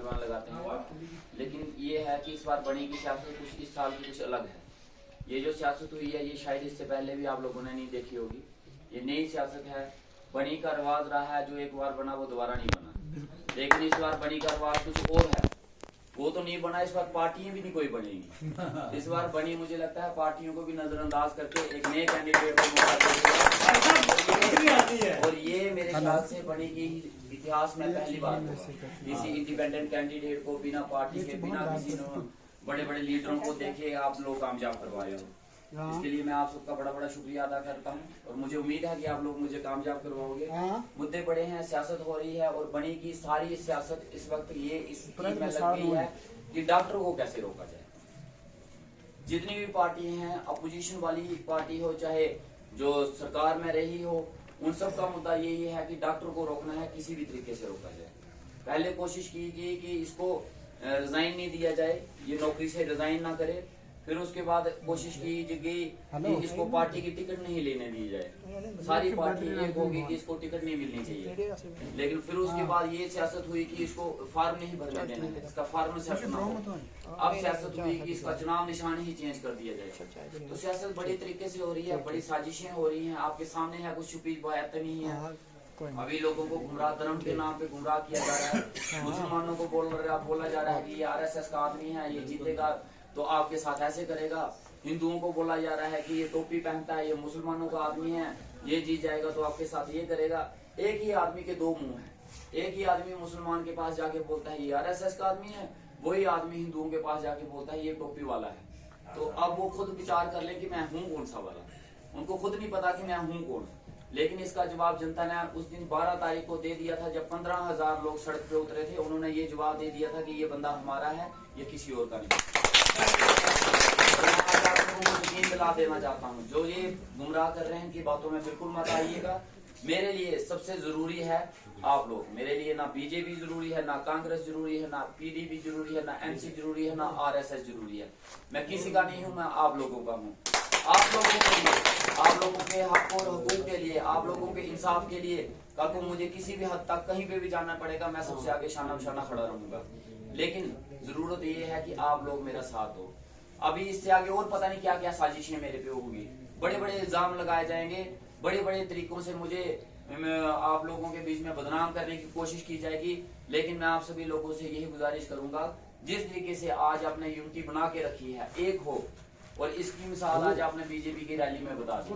नौजवान लगाते हैं, लेकिन ये है कि इस बार बनी की सियासत कुछ इस साल की कुछ अलग है। ये जो सियासत हुई है ये शायद इससे पहले भी आप लोगों ने नहीं देखी होगी। ये नई सियासत है। बनी का रिवाज रहा है, जो एक बार बना वो दोबारा नहीं बना, लेकिन इस बार बनी का रिवाज कुछ और है, वो तो नहीं बना। इस बार पार्टियां भी नहीं कोई बनेगी। इस बार बनी मुझे लगता है पार्टियों को भी नजरअंदाज करके एक नए कैंडिडेट को मौका देगी, और ये मेरे ख्याल से बनी की इतिहास में पहली बार होगा किसी इंडिपेंडेंट कैंडिडेट को बिना पार्टी के, बिना किसी बड़े बड़े लीडरों को देखे आप लोग कामयाब करवाए हो। इसके लिए मैं आप सबका बड़ा बड़ा शुक्रिया अदा करता हूँ, और मुझे उम्मीद है कि आप लोग मुझे कामयाब करवाओगे। मुद्दे बड़े हैं, सियासत हो रही है, और बनी की सारी सियासत इस वक्त ये इस चीज में लग गई है कि डॉक्टरों को कैसे रोका जाए। जितनी भी पार्टी हैं, अपोजिशन वाली पार्टी हो चाहे जो सरकार में रही हो, उन सब का मुद्दा यही है कि डॉक्टर को रोकना है, किसी भी तरीके से रोका जाए। पहले कोशिश की गई कि इसको रिजाइन नहीं दिया जाए, ये नौकरी से रिजाइन ना करे। फिर उसके बाद कोशिश की गई कि इसको पार्टी की टिकट नहीं लेने दी जाए। सारी पार्टी एक होगी कि इसको टिकट नहीं मिलनी चाहिए, लेकिन फिर उसके बाद ये सियासत हुई कि इसको फार्म नहीं भरने देना है, इसका फार्म सेट ना हो। अब सियासत हुई कि इसका चुनाव निशान ही चेंज कर दिया जाए। तो सियासत बड़ी तरीके से हो रही है, बड़ी साजिशें हो रही हैं, आपके सामने है, कुछ छुपी बात नहीं है। अभी लोगों को गुमराह, धर्म के नाम पे गुमराह किया जा रहा है। मुसलमानों को बोला जा रहा है कि ये आरएसएस का आदमी है, ये जीतेगा तो आपके साथ ऐसे करेगा। हिंदुओं को बोला जा रहा है कि ये टोपी पहनता है, ये मुसलमानों का आदमी है, ये जीत जाएगा तो आपके साथ ये करेगा। एक ही आदमी के दो मुंह हैं। एक ही आदमी मुसलमान के पास जाके बोलता है ये आरएसएस का आदमी है, वही आदमी हिंदुओं के पास जाके बोलता है ये टोपी वाला है। तो अब वो खुद विचार कर ले कि मैं हूँ कौन सा वाला। उनको खुद नहीं पता कि मैं हूँ कौन, लेकिन इसका जवाब जनता ने उस दिन 12 तारीख को दे दिया था, जब 15,000 लोग सड़क पे उतरे थे। उन्होंने ये जवाब दे दिया था कि ये बंदा हमारा है, ये किसी और का नहीं। यकीन दिला देना चाहता हूँ, जो ये गुमराह कर रहे हैं इनकी बातों में बिल्कुल मत आइएगा। मेरे लिए सबसे जरूरी है आप लोग। मेरे लिए ना बीजेपी जरूरी है, ना कांग्रेस जरूरी है, ना पीडीपी जरूरी है, ना एमसी जरूरी है, ना आरएसएस जरूरी है। मैं किसी का नहीं हूँ, मैं आप लोगों का हूँ। आप लोगों के लिए, आप लोगों के हक और हुकूक के लिए, आप लोगों के इंसाफ के लिए कल को मुझे किसी भी हद तक कहीं पे भी जाना पड़ेगा, मैं सबसे आगे शाना बशाना खड़ा रहूंगा। लेकिन जरूरत ये है कि आप लोग मेरा साथ दो। अभी इससे आगे और पता नहीं क्या क्या साजिशें मेरे पे होगी, बड़े बड़े इल्जाम लगाए जाएंगे, बड़े बड़े तरीकों से मुझे आप लोगों के बीच में बदनाम करने की कोशिश की जाएगी। लेकिन मैं आप सभी लोगों से यही गुजारिश करूंगा, जिस तरीके से आज आपने यूनिटी बना के रखी है, एक हो। और इसकी मिसाल आज आपने बीजेपी की रैली में बता दी।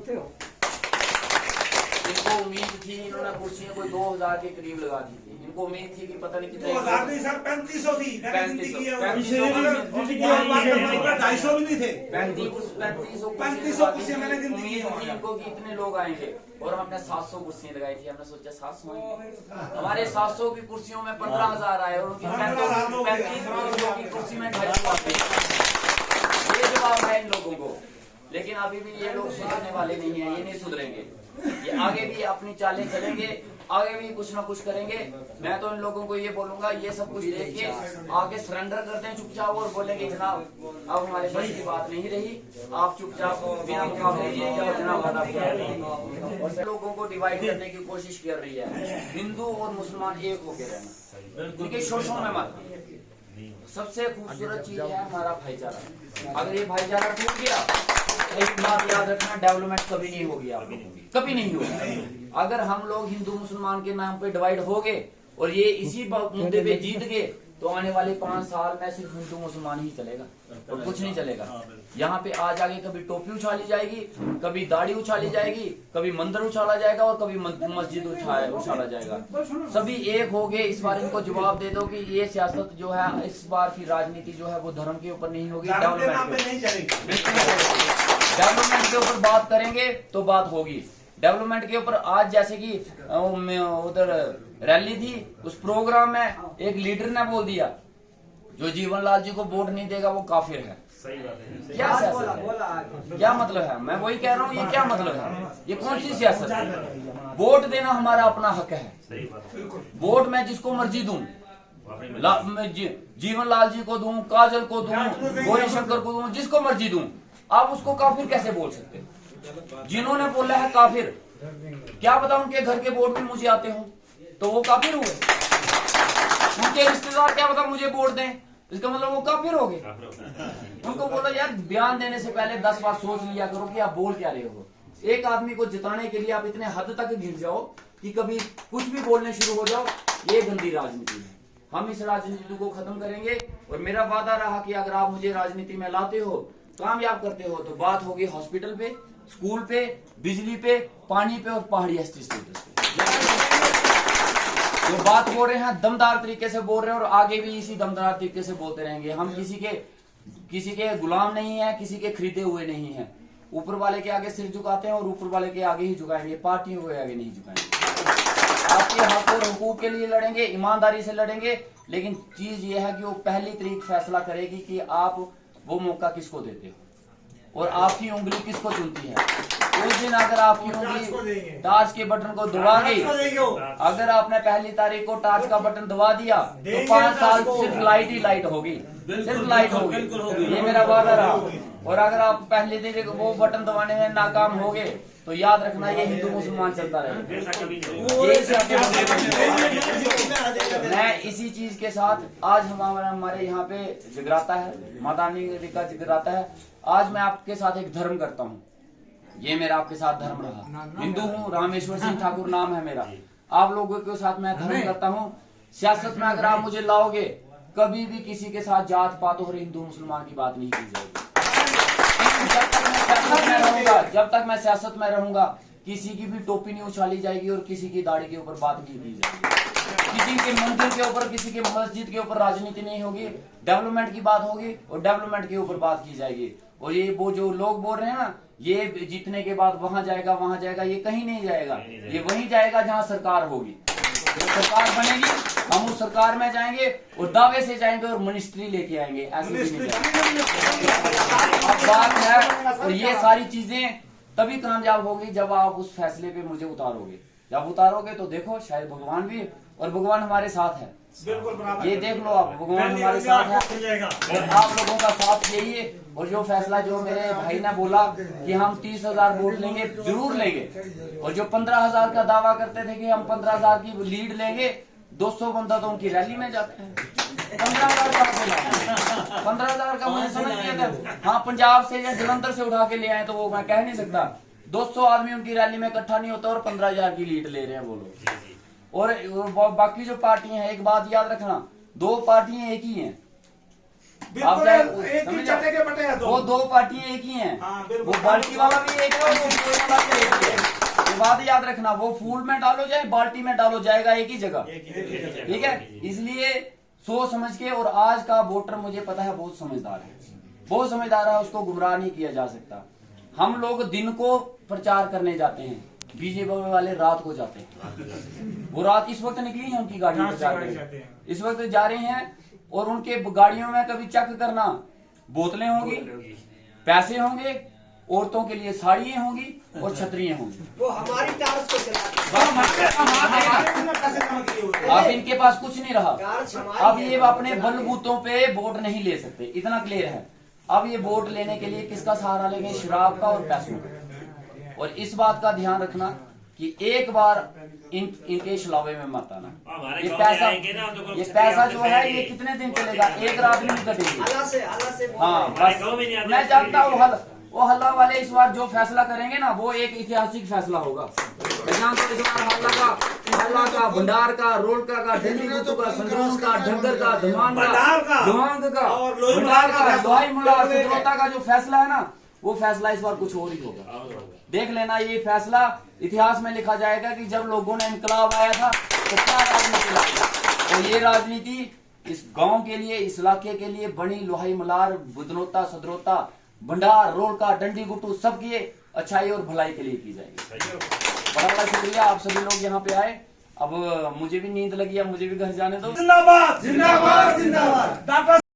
इनको उम्मीद थी, इन्होंने कुर्सियां कोई 2000 के करीब लगा दी थी। इनको उम्मीद थी कि पता नहीं कितने 2000 नहीं सर 3500 थी। 3500 भी नहीं थे। 3500 कुर्सियां मैंने उम्मीद थी इनको कि इतने लोग आएंगे, और हमने 700 कुर्सियां लगाई थी। हमने सोचा 700 हमारे 700 की कुर्सियों में 15,000 आए, और उनकी 3500 की कुर्सी में 250 ये जवाब है इन लोगों को। लेकिन अभी भी ये लोग सुधरने वाले नहीं है, ये नहीं सुधरेंगे। ये आगे भी अपनी चालें चलेंगे, आगे भी कुछ ना कुछ करेंगे। मैं तो इन लोगों को ये बोलूंगा, ये सब कुछ देख के आगे सरेंडर कर दें चुपचाप, और बोलेंगे जनाब अब हमारे बस की बात नहीं रही, आप चुपचाप बिना मुकाबले जनाब। और लोगों को डिवाइड करने की कोशिश कर रही है। हिंदू और मुसलमान एक होके रहना, उनके शोषण में मत। सबसे खूबसूरत चीज है हमारा भाईचारा। अगर ये भाईचारा टूट गया, एक बात याद रखना, डेवलपमेंट कभी नहीं होगी, आप लोगों की कभी नहीं होगी। अगर हम लोग हिंदू मुसलमान के नाम पे डिवाइड हो गए और ये इसी मुद्दे पे जीत गए, तो आने वाले 5 साल में सिर्फ हिंदू मुसलमान ही चलेगा और कुछ नहीं चलेगा। यहाँ पे आज आगे कभी टोपी उछाली जाएगी, कभी दाढ़ी उछाली जाएगी, कभी मंदिर उछाला जाएगा, और कभी मस्जिद उछाला जाएगा। सभी एक हो गए। इस बार इनको जवाब दे दो कि ये सियासत जो है, इस बार की राजनीति जो है वो धर्म के ऊपर नहीं होगी, डेवलपमेंट के ऊपर बात करेंगे तो बात होगी। डेवलपमेंट के ऊपर आज जैसे कि उधर रैली थी, उस प्रोग्राम में एक लीडर ने बोल दिया जो जीवनलाल जी को वोट नहीं देगा वो काफिर है। सही बात है। क्या सियासत है? क्या मतलब है? मैं वही कह रहा हूँ, ये क्या मतलब है? ये कौन सी सियासत है? वोट देना हमारा अपना हक है। सही बात है। वोट मैं जिसको मर्जी दूं, जीवनलाल जी को दूं, काजल को दूं, गौरी शंकर को दूं, जिसको मर्जी दूं। आप उसको काफिर कैसे बोल सकते? जिन्होंने बोला है काफिर, क्या पता उनके घर के वोट भी मुझे आते हो, तो वो काफिर हुए। उनके रिश्तेदार क्या पता मुझे वोट दें, इसका मतलब वो काफिर हो गए। उनको बोलो यार बयान देने से पहले 10 बार सोच लिया करो कि आप बोल क्या रहे हो। एक आदमी को जिताने के लिए आप इतने हद तक गिर जाओ कि कभी कुछ भी बोलने शुरू हो जाओ, ये गंदी राजनीति है। हम इस राजनीति को खत्म करेंगे और मेरा वादा रहा कि अगर आप मुझे राजनीति में लाते हो, कामयाब करते हो, तो बात होगी हॉस्पिटल पे, स्कूल पे, बिजली पे, पानी पे और पहाड़ी एसटी स्टेटस पे। जो बात बोल रहे हैं दमदार तरीके से बोल रहे हैं और आगे भी इसी दमदार तरीके से बोलते रहेंगे। हम किसी के गुलाम नहीं है, किसी के खरीदे हुए नहीं है। ऊपर वाले के आगे सिर झुकाते हैं और ऊपर वाले के आगे ही झुकाएंगे, पार्टियों के आगे नहीं झुकाएंगे। आपके हक और हुकूक के लिए लड़ेंगे, ईमानदारी से लड़ेंगे, लेकिन चीज ये है कि वो पहली तारीख फैसला करेगी कि आप वो मौका किसको देते हो और आपकी उंगली किसको चुनती है। उस दिन अगर आपकी उंगली टार्च के बटन को दबा गई, अगर आपने पहली तारीख को टार्च का बटन दबा दिया तो 5 साल सिर्फ लाइट ही लाइट होगी, सिर्फ लाइट होगी। ये मेरा वादा रहा। और अगर आप पहले दिन वो बटन दबाने में नाकाम हो गए तो याद रखना ये हिंदू मुसलमान चलता रहेगा। मैं इसी चीज के साथ आज हमारे यहाँ पे जगराता है, माता रानी का जगराता है। आज मैं आपके साथ एक धर्म करता हूँ, ये मेरा आपके साथ धर्म रहा। हिंदू हूँ, रामेश्वर सिंह ठाकुर नाम है मेरा। आप लोगों के साथ मैं धर्म करता हूँ। सियासत में अगर आप मुझे लाओगे, कभी भी किसी के साथ जात पात और हिंदू मुसलमान की बात नहीं की जाएगी। जब तक मैं सियासत में रहूंगा, किसी की भी टोपी नहीं उछाली जाएगी और किसी की दाढ़ी के ऊपर बात नहीं की जाएगी। किसी के मंदिर के ऊपर, किसी के मस्जिद के ऊपर राजनीति नहीं होगी। डेवलपमेंट की बात होगी और डेवलपमेंट के ऊपर बात की जाएगी। और ये वो जो लोग बोल रहे हैं ना, ये जीतने के बाद वहां जाएगा वहां जाएगा, ये कहीं नहीं जाएगा। ये वहीं जाएगा जहां सरकार होगी। जो सरकार बनेगी हम उस सरकार में जाएंगे और दावे से जाएंगे और मिनिस्ट्री लेके आएंगे। ऐसे भी नहीं अब बात है। और ये सारी चीजें तभी कामयाब होगी जब आप उस फैसले पे मुझे उतारोगे। जब उतारोगे तो देखो शायद भगवान भी, और भगवान हमारे साथ है। ये देख लो आप, भगवान हमारे साथ है और आप लोगों का साथ चाहिए। और जो फैसला जो मेरे भाई ने बोला कि हम 30,000 वोट लेंगे, जरूर लेंगे। और जो 15,000 का दावा करते थे कि हम 15,000 की लीड लेंगे, 200 बंदा तो उनकी रैली में जाते हैं। 15,000 का मुझे समझ नहीं आता। हाँ, पंजाब से या जलंधर से उठा के ले आए तो वो मैं कह नहीं सकता। 200 आदमी उनकी रैली में इकट्ठा नहीं होता और 15,000 की लीड ले रहे हैं वो लोग। और बाकी जो पार्टियां हैं, एक बात याद रखना, 2 पार्टियां एक ही हैं। आप वो 2 पार्टियां एक ही हैं। वो बाल्टी वाला भी एक है और वो फूल वाला भी एक ही है। ये बात याद रखना, वो फूल में डालो चाहे बाल्टी में डालो, जाएगा एक ही जगह। ठीक है, इसलिए सोच समझ के। और आज का वोटर मुझे पता है बहुत समझदार है, बहुत समझदार है, उसको गुमराह नहीं किया जा सकता। हम लोग दिन को प्रचार करने जाते हैं, बीजेपी वाले रात को जाते हैं। वो रात इस वक्त निकली है उनकी गाड़ियों में प्रचार करने, इस वक्त जा रहे हैं। और उनके गाड़ियों में कभी चेक करना, बोतलें होंगी, पैसे होंगे, औरतों के लिए साड़ियां होंगी और छतरियां होंगी। वो हमारी टार्च को चलाते अब इनके पास कुछ नहीं रहा। अब ये अपने बलबूतों पे वोट नहीं ले सकते, इतना क्लियर है। अब ये वोट लेने के लिए किसका सहारा लेंगे? शराब का और पैसों का। और इस बात का ध्यान रखना कि एक बार इनके छलावे में मत आना। ये पैसा जो है ये कितने दिन चलेगा? एक रात में कटेगी। हाँ, बस मैं जानता हूँ वो हल्ला वाले इस बार जो फैसला करेंगे ना, वो एक ऐतिहासिक फैसला होगा। हल्ला का, भंडार का, रोलका का, दिल्ली का, संगरूर का, ढंगर का, धुआंग का, भंडार का, लोहाई मुला, सदरोता का जो फैसला है ना, वो फैसला इस बार कुछ और ही होगा। देख लेना, ये फैसला इतिहास में लिखा जाएगा कि जब लोगों ने इनकलाब आया था तो क्या राजनीति लाई। और ये राजनीति इस गांव के लिए, इस इलाके के लिए बनी। लोहाई मलार, बुदनोता, सदरोता, भंडार, रोलका, डंडी गुट्टू, सबकी अच्छाई और भलाई के लिए की जाएगी। बड़ा शुक्रिया, आप सभी लोग यहाँ पे आए। अब मुझे भी नींद लगी है, मुझे भी घर जाने दो। जिंदाबाद जिंदाबाद जिंदाबाद।